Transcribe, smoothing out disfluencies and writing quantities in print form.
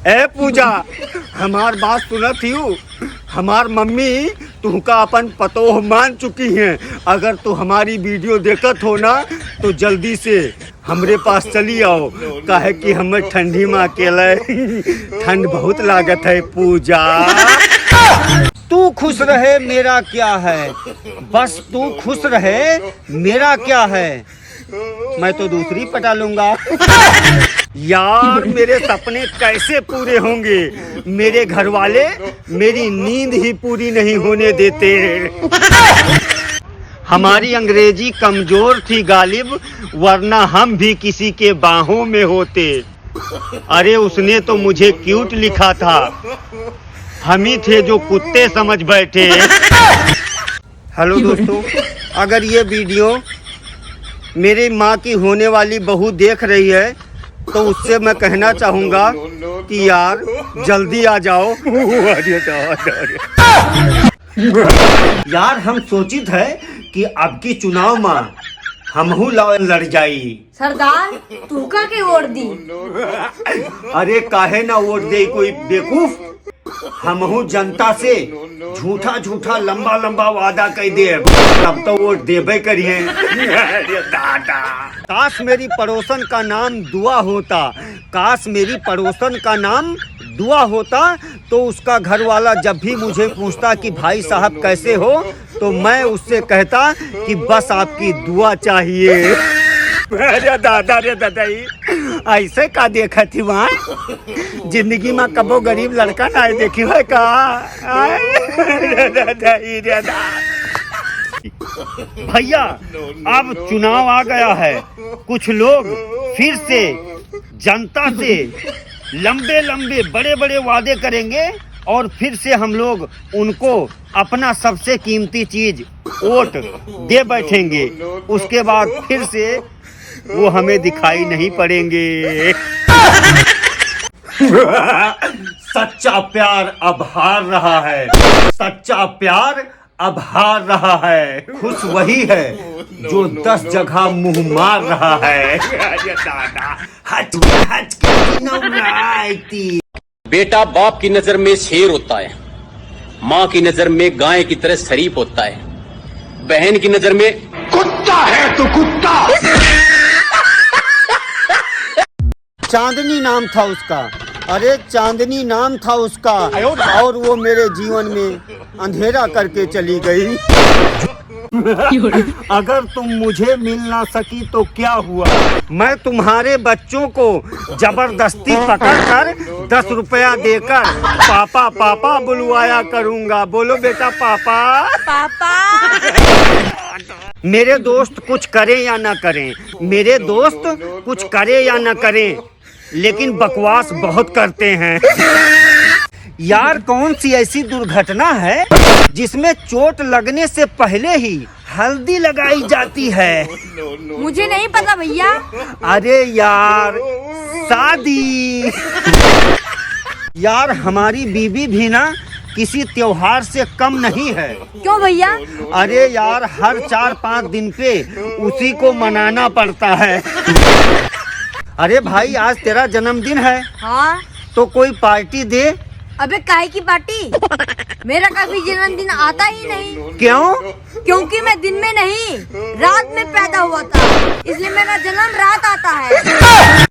ए पूजा, हमार बात सुनत हियो। हमार मम्मी तुमका अपन पतोह मान चुकी हैं। अगर तू हमारी वीडियो देखत हो ना तो जल्दी से हमरे पास चली आओ, काहे कि हमें ठंडी में अकेले ठंड बहुत लागत है। पूजा, तू खुश रहे मेरा क्या है, बस तू खुश रहे मेरा क्या है, मैं तो दूसरी पटा लूंगा। यार मेरे सपने कैसे पूरे होंगे, मेरे घर वाले मेरी नींद ही पूरी नहीं होने देते। हमारी अंग्रेजी कमजोर थी गालिब, वरना हम भी किसी के बाहों में होते। अरे उसने तो मुझे क्यूट लिखा था, हम ही थे जो कुत्ते समझ बैठे। हेलो दोस्तों, अगर ये वीडियो मेरी माँ की होने वाली बहू देख रही है तो उससे मैं कहना चाहूँगा कि यार जल्दी आ जाओ। यार हम सोचित है कि अब की चुनाव में हमहू लड़ जाई। सरदार तू का के वोट दी? अरे काहे ना वोट दे कोई बेवकूफ, हमहू जनता से झूठा झूठा लंबा लंबा वादा कर दे, तब तो वोट देबे करिए। काश मेरी पड़ोसन का नाम दुआ होता, काश मेरी पड़ोसन का नाम दुआ होता तो उसका घर वाला जब भी मुझे पूछता कि भाई साहब कैसे हो तो मैं उससे कहता कि बस आपकी दुआ चाहिए। अरे दादा रे दादाई, ऐसे का देखा थी वहाँ जिंदगी में कबो गरीब लड़का ना देखी है का। भैया अब चुनाव आ गया है, कुछ लोग फिर से जनता से लंबे लंबे बड़े बड़े वादे करेंगे और फिर से हम लोग उनको अपना सबसे कीमती चीज वोट दे बैठेंगे। उसके बाद फिर से वो हमें दिखाई नहीं पड़ेंगे। सच्चा प्यार अब हार रहा है, सच्चा प्यार अब हार रहा है। खुश वही है जो 10 जगह मुंह मार रहा है। बेटा बाप की नजर में शेर होता है, माँ की नजर में गाय की तरह शरीफ होता है, बहन की नजर में कुत्ता है तो कुत्ता। चांदनी नाम था उसका, अरे चांदनी नाम था उसका, और वो मेरे जीवन में अंधेरा करके चली गई। अगर तुम मुझे मिल ना सकी तो क्या हुआ, मैं तुम्हारे बच्चों को जबरदस्ती पकड़कर 10 रुपया देकर पापा पापा बुलवाया करूंगा। बोलो बेटा पापा पापा। मेरे दोस्त कुछ करें या ना करें, मेरे दोस्त कुछ करें या ना करें, लेकिन बकवास बहुत करते हैं। यार कौन सी ऐसी दुर्घटना है जिसमें चोट लगने से पहले ही हल्दी लगाई जाती है? मुझे नहीं पता भैया। अरे यार शादी। यार हमारी बीवी भी ना किसी त्योहार से कम नहीं है। क्यों भैया? अरे यार हर 4-5 दिन पे उसी को मनाना पड़ता है। अरे भाई आज तेरा जन्मदिन है। हाँ तो कोई पार्टी दे। अबे काहे की पार्टी? मेरा कभी जन्मदिन आता ही नहीं। क्यों? क्योंकि मैं दिन में नहीं रात में पैदा हुआ था, इसलिए मेरा जन्म रात आता है।